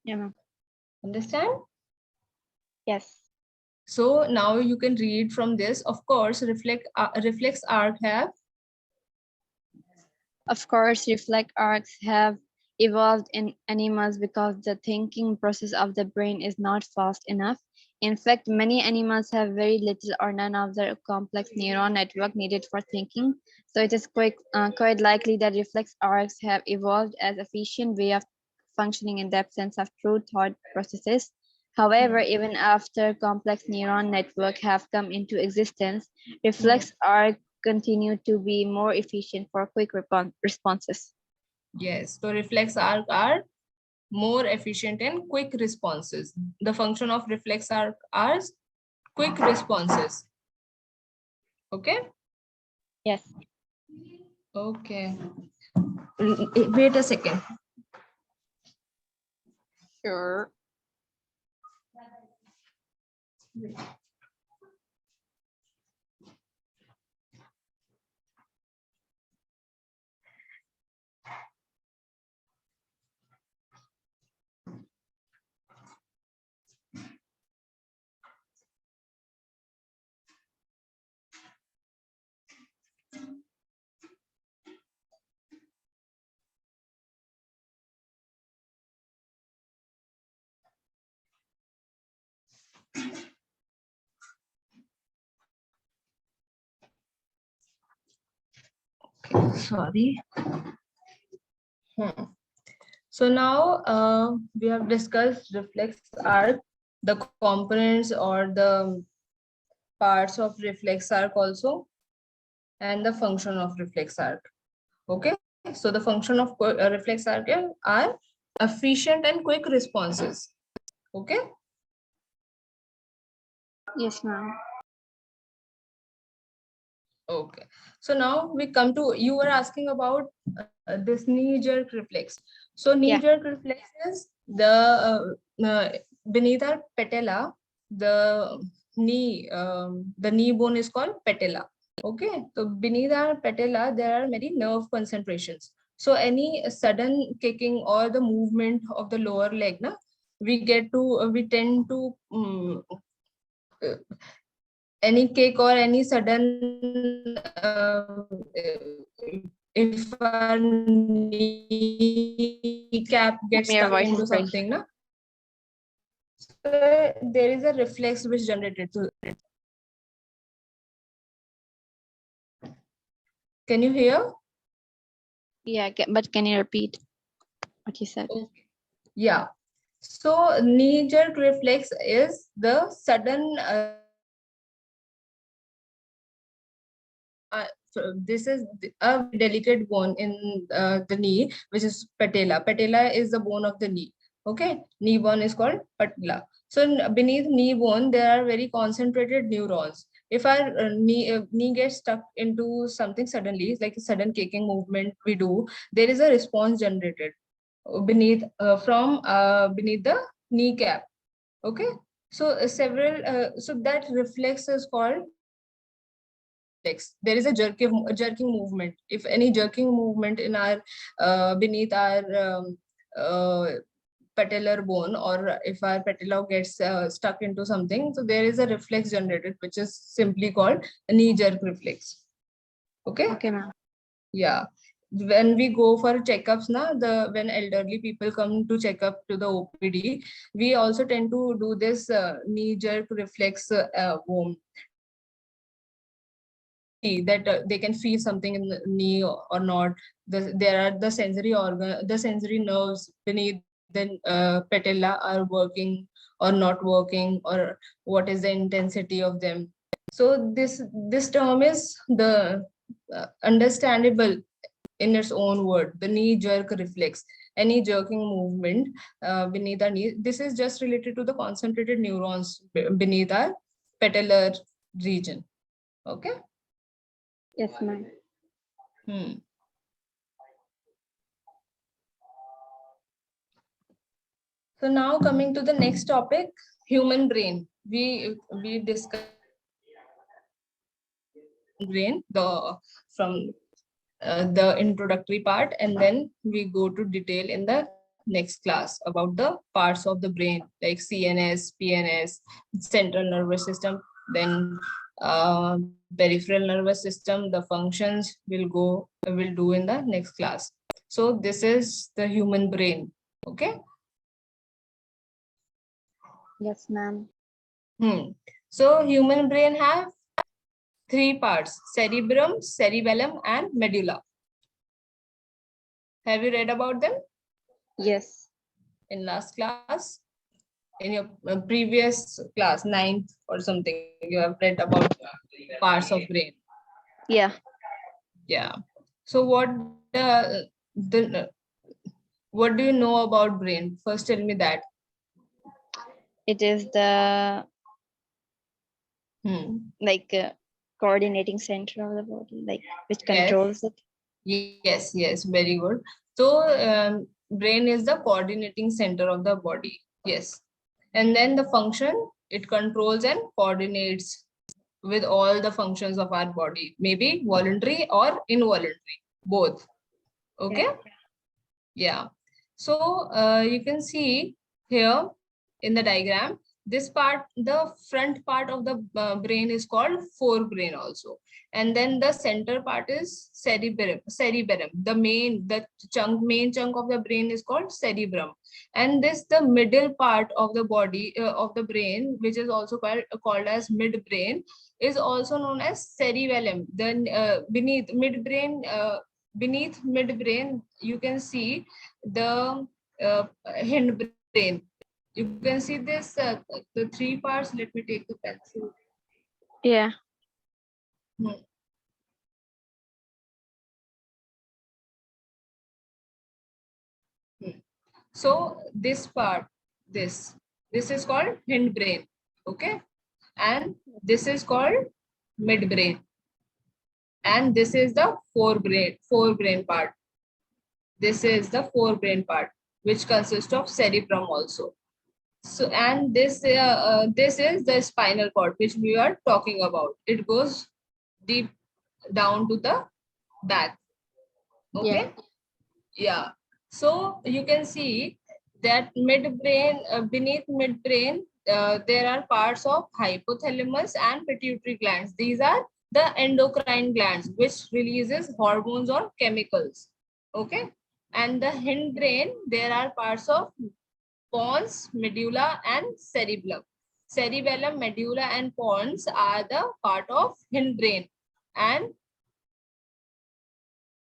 Speaker 2: Yeah.
Speaker 1: Understand?
Speaker 2: Yes.
Speaker 1: So now you can read from this. Of course, reflex arc have.
Speaker 2: Of course, reflex arcs have evolved in animals because the thinking process of the brain is not fast enough. In fact, many animals have very little or none of the complex neuron network needed for thinking. So it is quite likely that reflex arcs have evolved as efficient way of functioning in the absence of true thought processes. However, even after complex neuron network have come into existence, reflex arc continue to be more efficient for quick responses.
Speaker 1: Yes, so reflex arc are more efficient and quick responses. The function of reflex arc are quick responses. Okay?
Speaker 2: Yes.
Speaker 1: Okay. Wait a second.
Speaker 2: Sure.
Speaker 1: Sorry. So now we have discussed reflex arc, the components or the parts of reflex arc also, and the function of reflex arc. Okay, so the function of reflex arc are efficient and quick responses. Okay.
Speaker 2: Yes, ma'am.
Speaker 1: Okay. So now we come to, you were asking about this knee jerk reflex. So knee
Speaker 2: Yeah.
Speaker 1: jerk reflex is beneath our patella, the knee bone is called patella. Okay. So beneath our patella, there are many nerve concentrations. So any sudden kicking or the movement of the lower leg, na, we tend to any kick or any sudden if our kneecap gets
Speaker 2: Your
Speaker 1: stuck
Speaker 2: voice
Speaker 1: into
Speaker 2: is breaking.
Speaker 1: something, na? So there is a reflex which generated. So, can you hear?
Speaker 2: Yeah, but can you repeat what you said?
Speaker 1: Okay. Yeah. So knee jerk reflex is the sudden so this is a delicate bone in the knee, which is patella. Patella is the bone of the knee. Okay, knee bone is called patella. So beneath knee bone, there are very concentrated neurons. If our knee gets stuck into something suddenly, like a sudden kicking movement we do, there is a response generated beneath beneath the kneecap. Okay, so so that reflex is called reflex. There is a jerking movement. If any jerking movement in our beneath our patellar bone, or if our patella gets stuck into something, so there is a reflex generated, which is simply called a knee jerk reflex. Okay.
Speaker 2: Okay, ma'am.
Speaker 1: Yeah. When we go for checkups, when elderly people come to check up to the OPD, we also tend to do this knee jerk reflex see that they can feel something in the knee or not. There are the sensory nerves beneath the patella are working or not working, or what is the intensity of them. So this term is the understandable in its own word, the knee jerk reflex. Any jerking movement beneath our knee. This is just related to the concentrated neurons beneath our patellar region. Okay.
Speaker 2: Yes, ma'am.
Speaker 1: So now coming to the next topic, human brain. We discussed brain from the introductory part, and then we go to detail in the next class about the parts of the brain like CNS, PNS, central nervous system, then peripheral nervous system. The functions will do in the next class. So this is the human brain. Okay.
Speaker 2: Yes, ma'am.
Speaker 1: So human brain have three parts: cerebrum, cerebellum, and medulla. Have you read about them?
Speaker 2: Yes.
Speaker 1: In last class? In your previous class, 9th or something, you have read about parts of brain.
Speaker 2: Yeah.
Speaker 1: Yeah. So what do you know about brain? First, tell me that.
Speaker 2: It is the like coordinating center of the body, like which controls it.
Speaker 1: Yes, very good. So brain is the coordinating center of the body. Yes. And then the function, it controls and coordinates with all the functions of our body, maybe voluntary or involuntary, both. Okay. Yeah. So you can see here in the diagram, this part, the front part of the brain is called forebrain also. And then the center part is cerebrum. Main chunk of the brain is called cerebrum. And the middle part of the body, of the brain, which is also called as midbrain, is also known as cerebellum. Then beneath midbrain, beneath midbrain, you can see the hindbrain. You can see this, the three parts. Let me take the pencil.
Speaker 2: Yeah.
Speaker 1: Hmm. So this part, this is called hindbrain, okay, and this is called midbrain, and this is the forebrain part. This is the forebrain part, which consists of cerebrum also. So, and this is the spinal cord, which we are talking about. It goes deep down to the back.
Speaker 2: Yeah.
Speaker 1: Okay. Yeah. So you can see that midbrain, beneath midbrain, there are parts of hypothalamus and pituitary glands. These are the endocrine glands, which releases hormones or chemicals. Okay. And the hindbrain, there are parts of pons, medulla, and cerebellum. Cerebellum, medulla, and pons are the part of hindbrain, and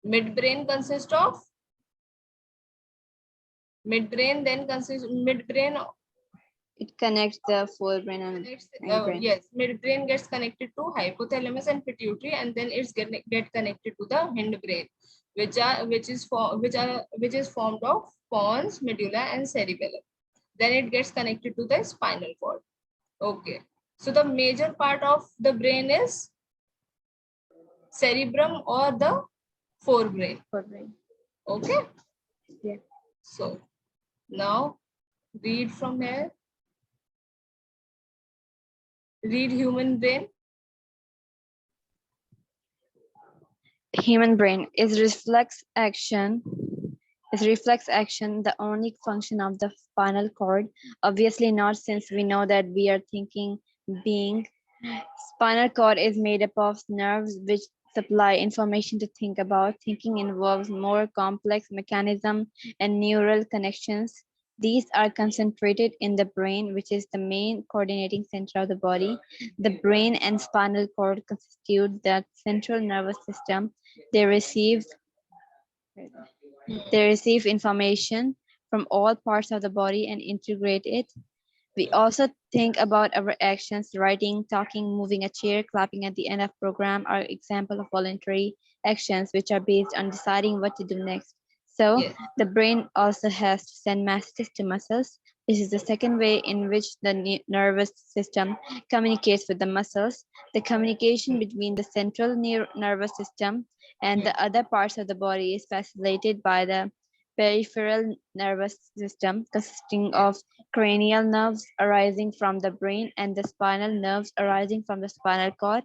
Speaker 1: midbrain consists of midbrain.
Speaker 2: It connects the forebrain and hindbrain.
Speaker 1: Yes, midbrain gets connected to hypothalamus and pituitary, and then it's get connected to the hindbrain, which is formed of pons, medulla, and cerebellum. Then it gets connected to the spinal cord. Okay, so the major part of the brain is cerebrum or the forebrain.
Speaker 2: Forebrain.
Speaker 1: Okay.
Speaker 2: Yeah.
Speaker 1: So now read from here. Read human brain.
Speaker 2: Human brain is reflex action the only function of the spinal cord? Obviously not, since we know that we are thinking being. Spinal cord is made up of nerves which supply information to think about. Thinking involves more complex mechanism and neural connections. These are concentrated in the brain, which is the main coordinating center of the body. The brain and spinal cord constitute the central nervous system. They receive information from all parts of the body and integrate it. We also think about our actions. Writing, talking, moving a chair, clapping at the end of program are examples of voluntary actions which are based on deciding what to do next. So
Speaker 1: Yes.
Speaker 2: the brain also has to send messages to muscles. This is the second way in which the nervous system communicates with the muscles. The communication between the central nervous system and the other parts of the body is facilitated by the peripheral nervous system, consisting of cranial nerves arising from the brain and the spinal nerves arising from the spinal cord.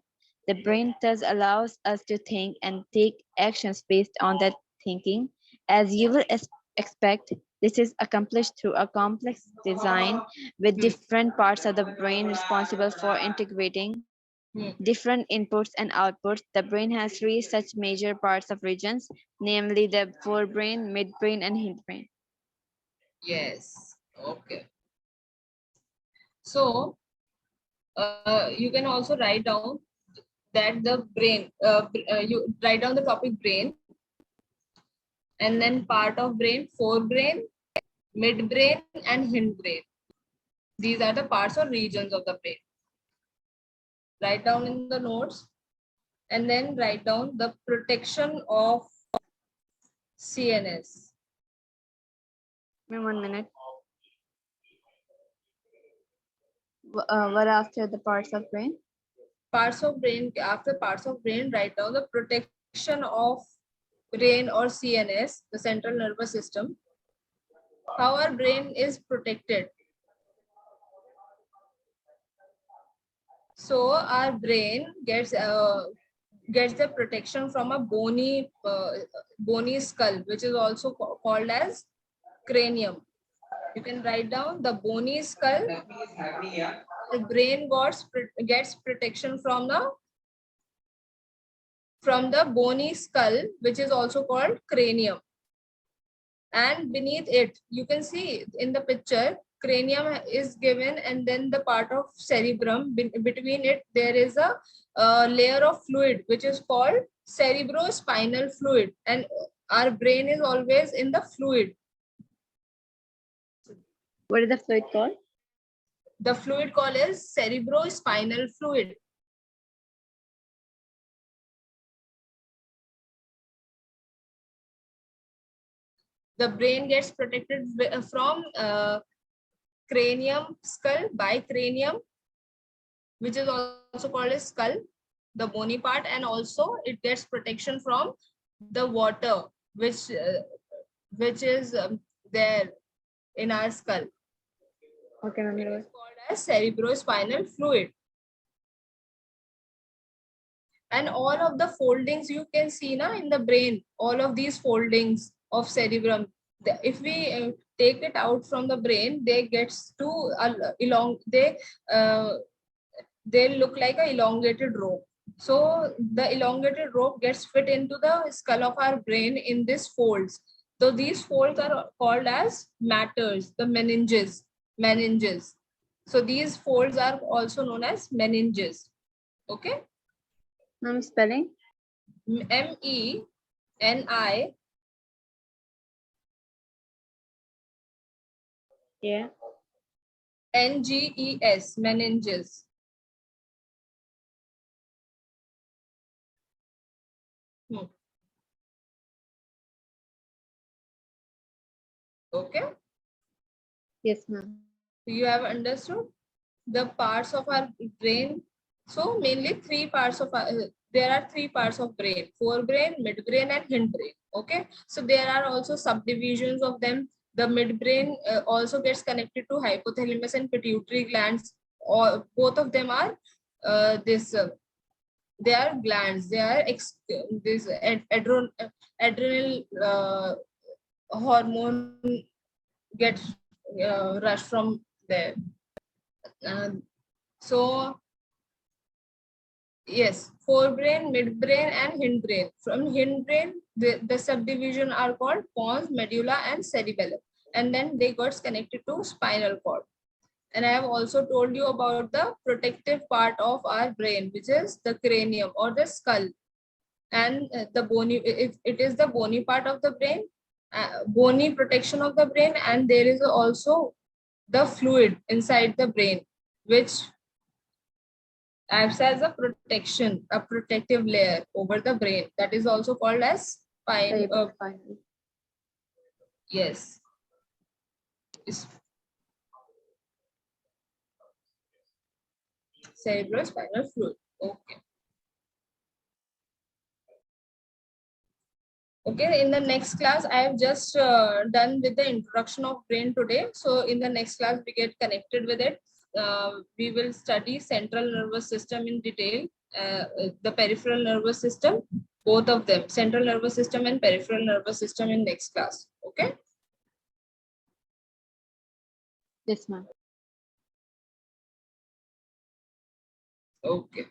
Speaker 2: The brain thus allows us to think and take actions based on that thinking. As you will expect, this is accomplished through a complex design with different parts of the brain responsible for integrating different inputs and outputs. The brain has three such major parts of regions, namely the forebrain, midbrain, and hindbrain.
Speaker 1: Yes. Okay. So you can also write down that the brain. You write down the topic brain, and then part of brain, forebrain, midbrain, and hindbrain. These are the parts or regions of the brain. Write down in the notes, and then write down the protection of CNS.
Speaker 2: 1 minute. What after the parts of brain?
Speaker 1: Parts of brain. After parts of brain, write down the protection of brain or CNS, the central nervous system. How our brain is protected. So our brain gets the protection from a bony skull, which is also called as cranium. You can write down the bony skull. The brain gets protection from the bony skull, which is also called cranium. And beneath it, you can see in the picture, cranium is given, and then the part of cerebrum, between it there is a layer of fluid which is called cerebrospinal fluid, and our brain is always in the fluid.
Speaker 2: What is the fluid called?
Speaker 1: The fluid called is cerebrospinal fluid. The brain gets protected from cranium, skull, bicranium, which is also called as skull, the bony part, and also it gets protection from the water, which is there in our skull.
Speaker 2: Okay, ma'am.
Speaker 1: It is called as cerebrospinal fluid. And all of the foldings you can see now in the brain, all of these foldings of cerebrum, if we take it out from the brain, they gets to they look like a elongated rope. So the elongated rope gets fit into the skull of our brain in these folds. So these folds are called as matters, the meninges. So these folds are also known as meninges. Okay.
Speaker 2: Ma'am, spelling?
Speaker 1: MENI
Speaker 2: Yeah.
Speaker 1: NGES, meninges. Okay.
Speaker 2: Yes, ma'am.
Speaker 1: You have understood the parts of our brain. So mainly three parts of there are three parts of brain: forebrain, midbrain, and hindbrain. Okay. So there are also subdivisions of them. The midbrain also gets connected to hypothalamus and pituitary glands. Or both of them are they are glands. They are adrenal hormone gets rushed from there. So yes, forebrain, midbrain, and hindbrain. From hindbrain, the subdivision are called pons, medulla, and cerebellum, and then they got connected to spinal cord. And I have also told you about the protective part of our brain, which is the cranium or the skull, and the bony. It is the bony part of the brain, bony protection of the brain, and there is also the fluid inside the brain, which acts as a protection, a protective layer over the brain. That is also called as spine. Yes. Cerebrospinal fluid. Okay. Okay, in the next class, I have just done with the introduction of brain today. So in the next class, we get connected with it. We will study central nervous system in detail, the peripheral nervous system, both of them, central nervous system and peripheral nervous system in next class. Okay.
Speaker 2: Yes, ma'am.
Speaker 1: Okay.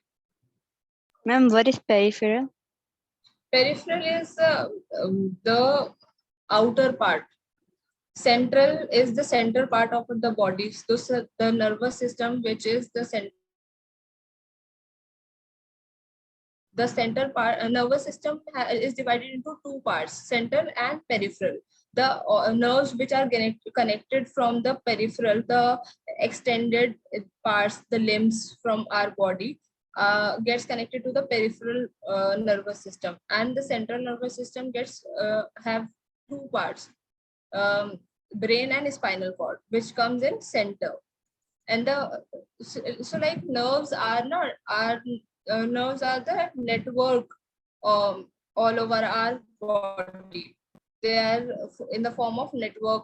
Speaker 2: Ma'am, what is peripheral?
Speaker 1: Peripheral is the outer part. Central is the center part of the body. So the nervous system, which is the center part, nervous system is divided into two parts: central and peripheral. The nerves which are connected from the peripheral, the extended parts, the limbs from our body, gets connected to the peripheral nervous system, and the central nervous system gets have two parts, brain and spinal cord, which comes in center. And the so like nerves are nerves are the network all over our body. They are in the form of network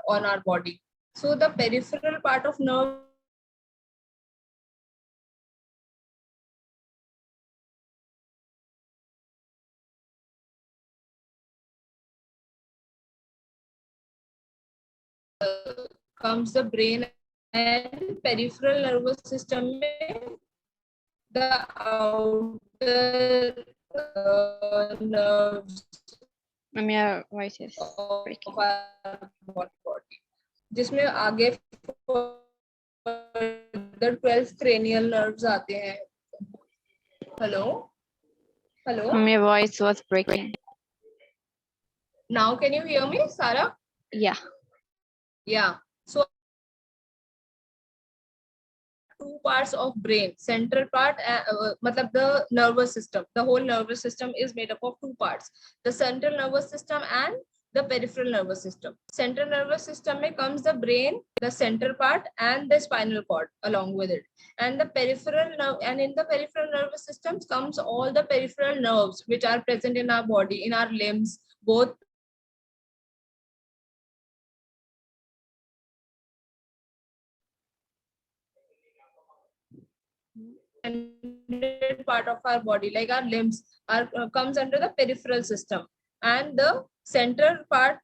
Speaker 1: on our body. So the peripheral part of nerve comes the brain, and peripheral nervous system, the outer nerves
Speaker 2: Ma'am, your voice is
Speaker 1: of
Speaker 2: breaking.
Speaker 1: our body, जिसमें आगे the 12 cranial nerves आते हैं. Hello? Hello?
Speaker 2: Your voice was breaking.
Speaker 1: Now can you hear me, Sarah?
Speaker 2: Yeah.
Speaker 1: Yeah. So two parts of brain. Central part, matlab the nervous system. The whole nervous system is made up of two parts. The central nervous system and the peripheral nervous system. Central nervous system में comes the brain, the central part, and the spinal cord along with it. And the peripheral nerve, and in the peripheral nervous systems comes all the peripheral nerves which are present in our body, in our limbs, both part of our body, like our limbs, are comes under the peripheral system, and the central part,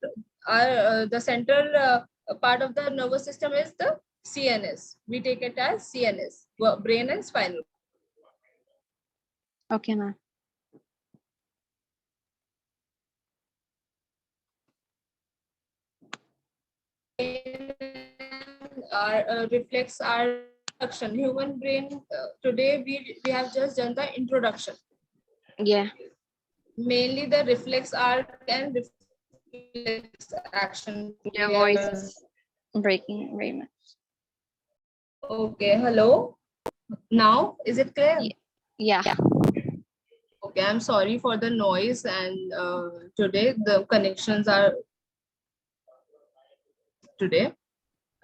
Speaker 1: the central part of the nervous system is the CNS. We take it as CNS, brain and spinal.
Speaker 2: Okay, ma'am.
Speaker 1: Our reflex our introduction. Human brain. Today we have just done the introduction.
Speaker 2: Yeah.
Speaker 1: Mainly the reflex arc and reflex action.
Speaker 2: Your voice is breaking very much.
Speaker 1: Okay, hello. Now is it clear?
Speaker 2: Yeah.
Speaker 1: Okay, I'm sorry for the noise, and today the connections are today.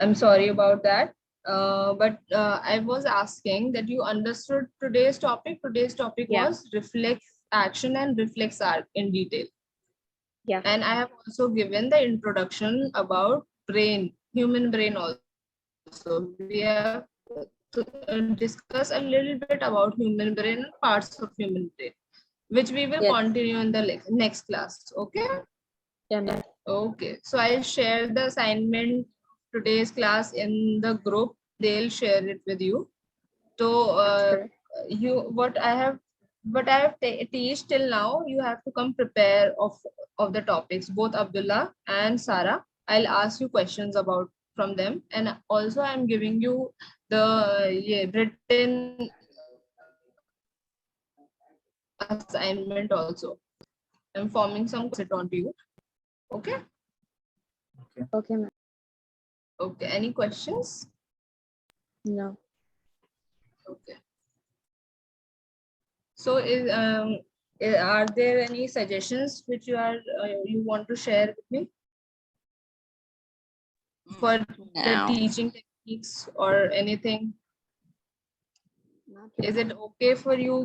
Speaker 1: I'm sorry about that. But I was asking that you understood today's topic. Today's topic
Speaker 2: Yeah.
Speaker 1: was reflex action and reflex arc in detail.
Speaker 2: Yeah.
Speaker 1: And I have also given the introduction about brain, human brain also. We have to discuss a little bit about human brain and parts of human brain, which we will
Speaker 2: Yes.
Speaker 1: continue in the next class. Okay.
Speaker 2: Yeah, ma'am.
Speaker 1: Okay. So I'll share the assignment today's class in the group. They'll share it with you. So
Speaker 2: Sure.
Speaker 1: what I have teach till now, you have to come prepare of the topics, both Abdullah and Sarah. I'll ask you questions about from them, and also I'm giving you the written assignment also. I'm forming some it on to you. Okay.
Speaker 2: Okay, ma'am.
Speaker 1: Okay. Any questions?
Speaker 2: No.
Speaker 1: Okay. So are there any suggestions which you want to share with me for the
Speaker 2: No.
Speaker 1: teaching techniques or anything? Is it okay for you